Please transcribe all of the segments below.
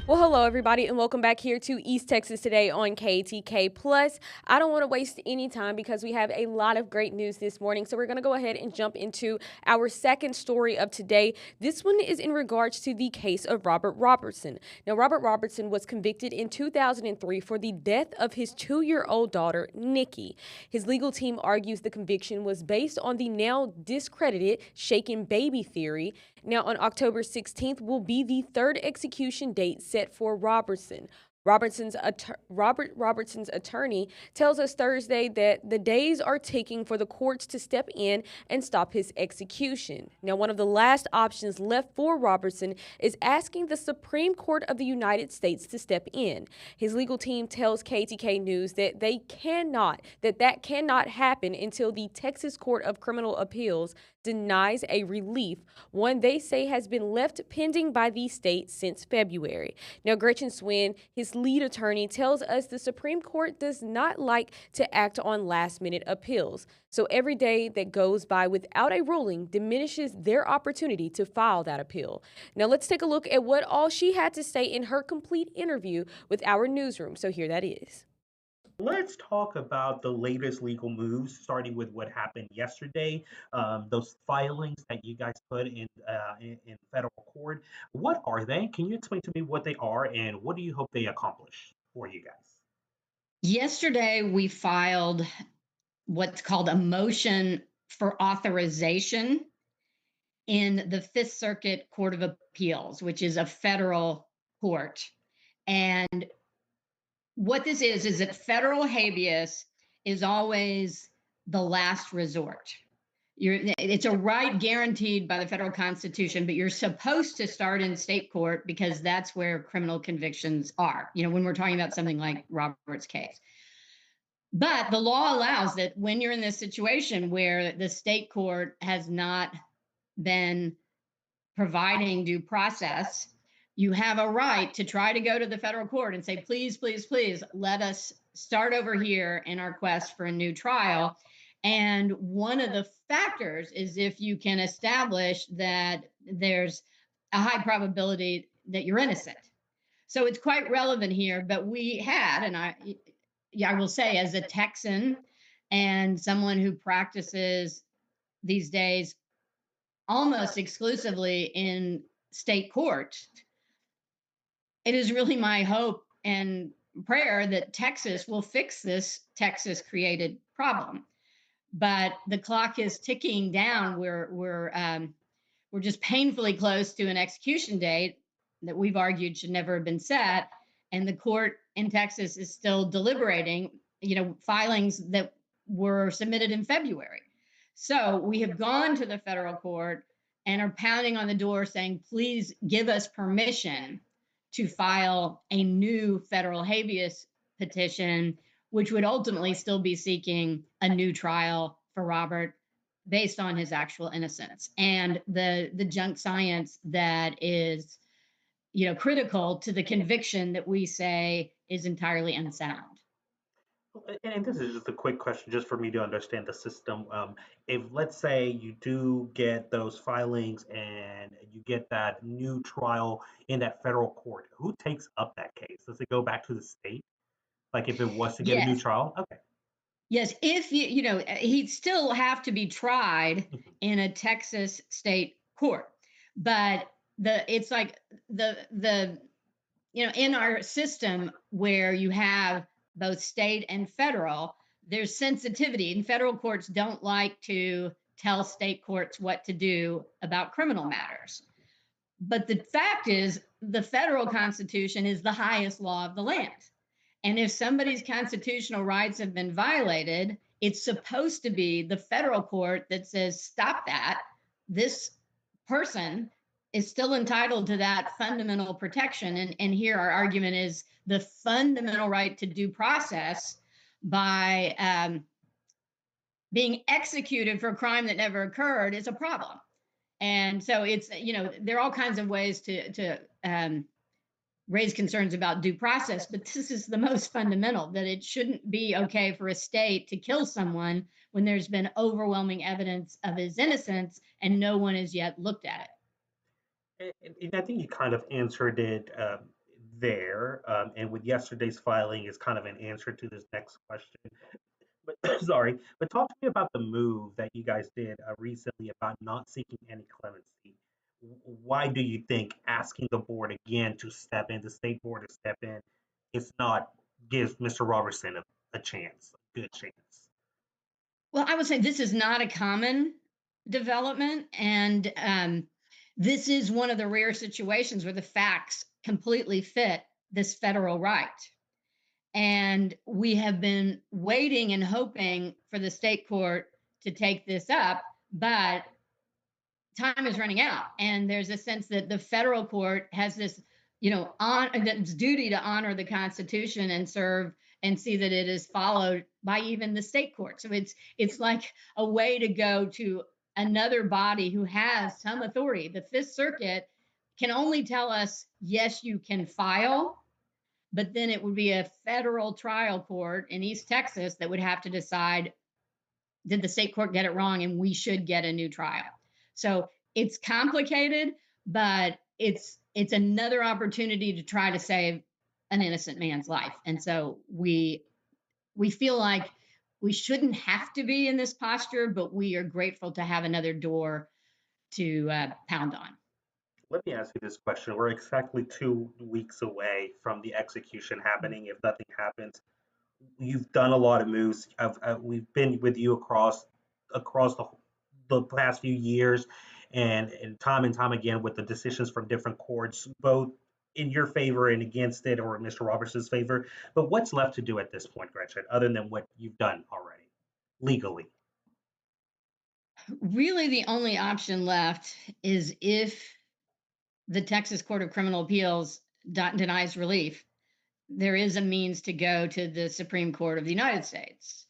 Well, hello everybody, and welcome back here to East Texas Today on KETK Plus. I don't want to waste any time because we have a lot of great news this morning, so we're going to go ahead and jump into our second story of today. This one is in regards to the case of Robert Roberson. Now, Robert Roberson was convicted in 2003 for the death of his 2-year-old daughter, Nikki. His legal team argues the conviction was based on the now discredited shaken baby theory. Now, on October 16th will be the third execution date set for Roberson. Robert Robertson's attorney tells us Thursday that the days are ticking for the courts to step in and stop his execution. Now, one of the last options left for Roberson is asking the Supreme Court of the United States to step in. His legal team tells KTK News that that cannot happen until the Texas Court of Criminal Appeals denies a relief, one they say has been left pending by the state since February. Now, Gretchen Sween, his lead attorney, tells us the Supreme Court does not like to act on last-minute appeals. So every day that goes by without a ruling diminishes their opportunity to file that appeal. Now, let's take a look at what all she had to say in her complete interview with our newsroom. So here that is. Let's talk about the latest legal moves, starting with what happened yesterday. Those filings that you guys put in federal court. What are they? Can you explain to me what they are and what do you hope they accomplish for you guys? Yesterday, we filed what's called a motion for authorization in the Fifth Circuit Court of Appeals, which is a federal court. And what this is that federal habeas is always the last resort. It's a right guaranteed by the federal Constitution, but you're supposed to start in state court because that's where criminal convictions are, when we're talking about something like Robert's case. But the law allows that when you're in this situation where the state court has not been providing due process, you have a right to try to go to the federal court and say, please, please, please, let us start over here in our quest for a new trial. And one of the factors is if you can establish that there's a high probability that you're innocent. So it's quite relevant here, but we had, and I will say, as a Texan and someone who practices these days almost exclusively in state court, it is really my hope and prayer that Texas will fix this Texas created problem. But the clock is ticking down. We're just painfully close to an execution date that we've argued should never have been set. And the court in Texas is still deliberating, filings that were submitted in February. So we have gone to the federal court and are pounding on the door saying, please give us permission to file a new federal habeas petition, which would ultimately still be seeking a new trial for Robert based on his actual innocence and the junk science that is, critical to the conviction that we say is entirely unsound. And this is just a quick question, just for me to understand the system. If, let's say, you do get those filings and you get that new trial in that federal court, who takes up that case? Does it go back to the state? Like if it was to get a new Yes. trial? Okay. Yes, if he'd still have to be tried in a Texas state court, but it's like the in our system where you have both state and federal, there's sensitivity, and federal courts don't like to tell state courts what to do about criminal matters. But the fact is, the federal Constitution is the highest law of the land. And if somebody's constitutional rights have been violated, it's supposed to be the federal court that says, stop that. This person is still entitled to that fundamental protection. And here our argument is the fundamental right to due process by being executed for a crime that never occurred is a problem. And so it's, there are all kinds of ways to raise concerns about due process, but this is the most fundamental, that it shouldn't be okay for a state to kill someone when there's been overwhelming evidence of his innocence and no one has yet looked at it. And I think you kind of answered it. there, and with yesterday's filing is kind of an answer to this next question. But sorry, but talk to me about the move that you guys did recently about not seeking any clemency. Why do you think asking the board again to step in, the state board to step in, is not gives Mr. Robertson a chance, a good chance? Well, I would say this is not a common development. And this is one of the rare situations where the facts completely fit this federal right. And we have been waiting and hoping for the state court to take this up, but time is running out. And there's a sense that the federal court has this, on its duty to honor the Constitution and serve and see that it is followed by even the state court. So it's like a way to go to another body who has some authority. The Fifth Circuit can only tell us, yes, you can file, but then it would be a federal trial court in East Texas that would have to decide, did the state court get it wrong and we should get a new trial. So it's complicated, but it's another opportunity to try to save an innocent man's life. And so we feel like we shouldn't have to be in this posture, but we are grateful to have another door to pound on. Let me ask you this question. We're exactly 2 weeks away from the execution happening. If nothing happens, you've done a lot of moves. We've been with you across the past few years, and time again with the decisions from different courts, both in your favor and against it, or Mr. Robertson's favor. But what's left to do at this point, Gretchen, other than what you've done already legally? Really, the only option left is if the Texas Court of Criminal Appeals denies relief, there is a means to go to the Supreme Court of the United States.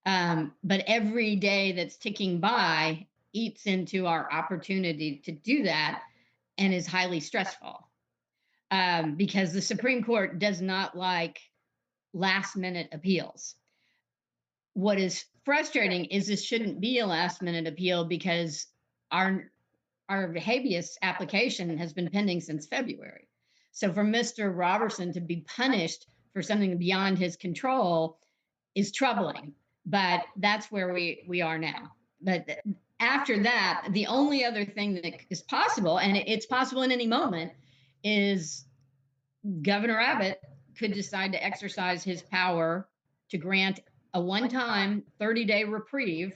But every day that's ticking by eats into our opportunity to do that and is highly stressful, because the Supreme Court does not like last minute appeals. What is frustrating is this shouldn't be a last minute appeal because our habeas application has been pending since February. So for Mr. Roberson to be punished for something beyond his control is troubling, but that's where we are now. But after that, the only other thing that is possible, and it's possible in any moment, is Governor Abbott could decide to exercise his power to grant a one-time 30-day reprieve,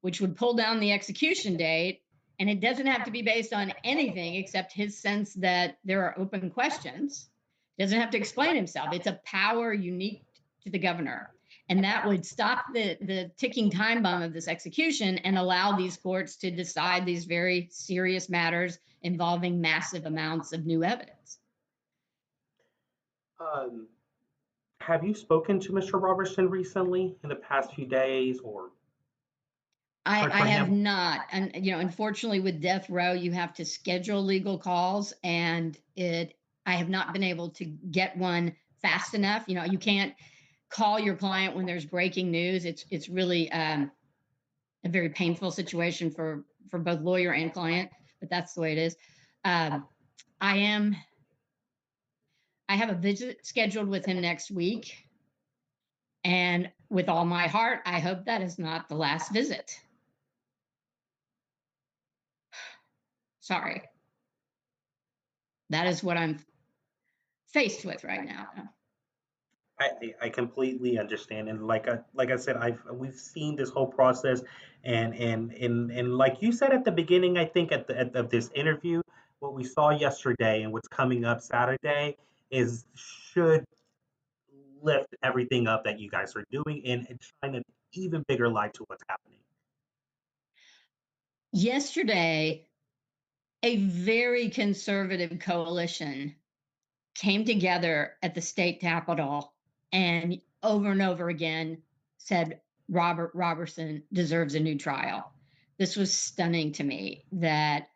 which would pull down the execution date. And it doesn't have to be based on anything except his sense that there are open questions. He doesn't have to explain himself. It's a power unique to the governor. And that would stop the ticking time bomb of this execution and allow these courts to decide these very serious matters involving massive amounts of new evidence. Have you spoken to Mr. Robertson recently in the past few days, or I have not. And, unfortunately with death row, you have to schedule legal calls, and I have not been able to get one fast enough. You can't call your client when there's breaking news. It's really a very painful situation for both lawyer and client, but that's the way it is. I have a visit scheduled with him next week, and with all my heart, I hope that is not the last visit. Sorry. That is what I'm faced with right now. I completely understand, and like I said, we've seen this whole process, and like you said at the beginning, I think of this interview, what we saw yesterday and what's coming up Saturday should lift everything up that you guys are doing and shine an even bigger light to what's happening. Yesterday, a very conservative coalition came together at the state capitol and over again said Robert Roberson deserves a new trial. This was stunning to me, that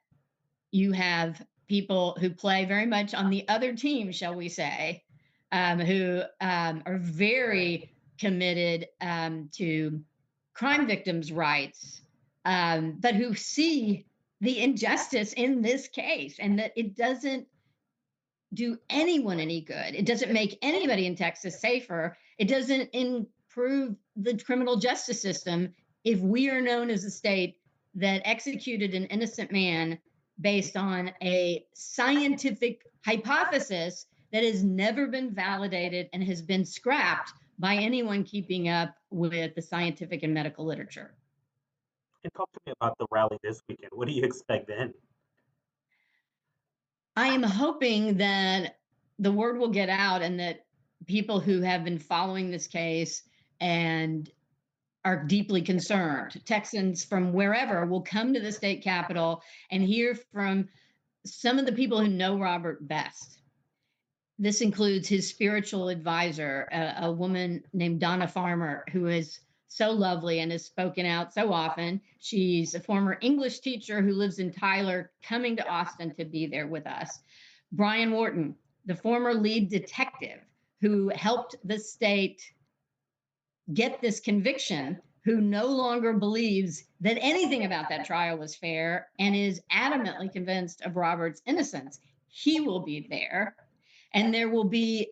you have people who play very much on the other team, shall we say, who are very committed to crime victims' rights, but who see the injustice in this case, and that it doesn't do anyone any good. It doesn't make anybody in Texas safer. It doesn't improve the criminal justice system if we are known as a state that executed an innocent man based on a scientific hypothesis that has never been validated and has been scrapped by anyone keeping up with the scientific and medical literature. And talk to me about the rally this weekend. What do you expect then? I am hoping that the word will get out and that people who have been following this case and are deeply concerned, Texans from wherever, will come to the state capitol and hear from some of the people who know Robert best. This includes his spiritual advisor, a woman named Donna Farmer, who is so lovely and has spoken out so often. She's a former English teacher who lives in Tyler, coming to Austin to be there with us. Brian Wharton, the former lead detective who helped the state get this conviction, who no longer believes that anything about that trial was fair and is adamantly convinced of Robert's innocence. He will be there. And there will be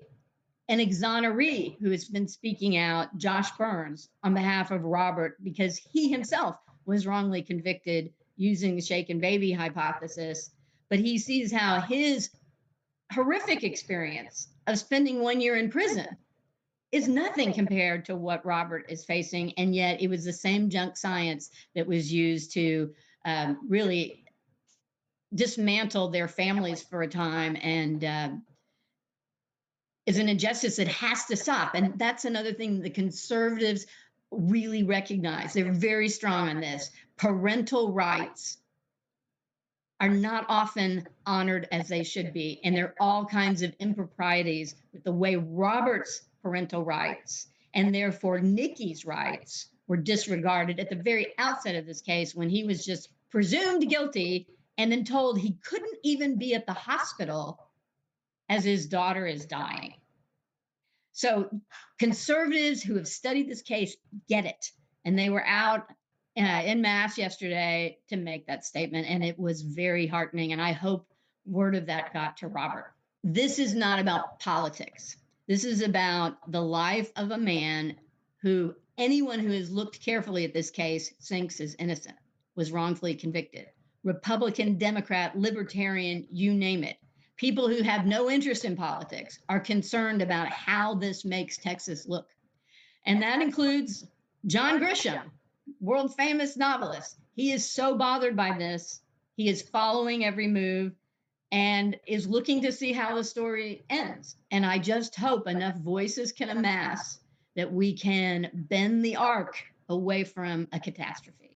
an exoneree who has been speaking out, Josh Burns, on behalf of Robert, because he himself was wrongly convicted using the shaken baby hypothesis. But he sees how his horrific experience of spending 1 year in prison is nothing compared to what Robert is facing. And yet it was the same junk science that was used to really dismantle their families for a time, and is an injustice that has to stop. And that's another thing the conservatives really recognize. They're very strong on this. Parental rights are not often honored as they should be. And there are all kinds of improprieties with the way Robert's parental rights and therefore Nikki's rights were disregarded at the very outset of this case, when he was just presumed guilty and then told he couldn't even be at the hospital as his daughter is dying. So conservatives who have studied this case get it. And they were out en masse yesterday to make that statement. And it was very heartening. And I hope word of that got to Robert. This is not about politics. This is about the life of a man who anyone who has looked carefully at this case thinks is innocent, was wrongfully convicted. Republican, Democrat, Libertarian, you name it. People who have no interest in politics are concerned about how this makes Texas look. And that includes John Grisham, world famous novelist. He is so bothered by this. He is following every move and is looking to see how the story ends. And I just hope enough voices can amass that we can bend the arc away from a catastrophe.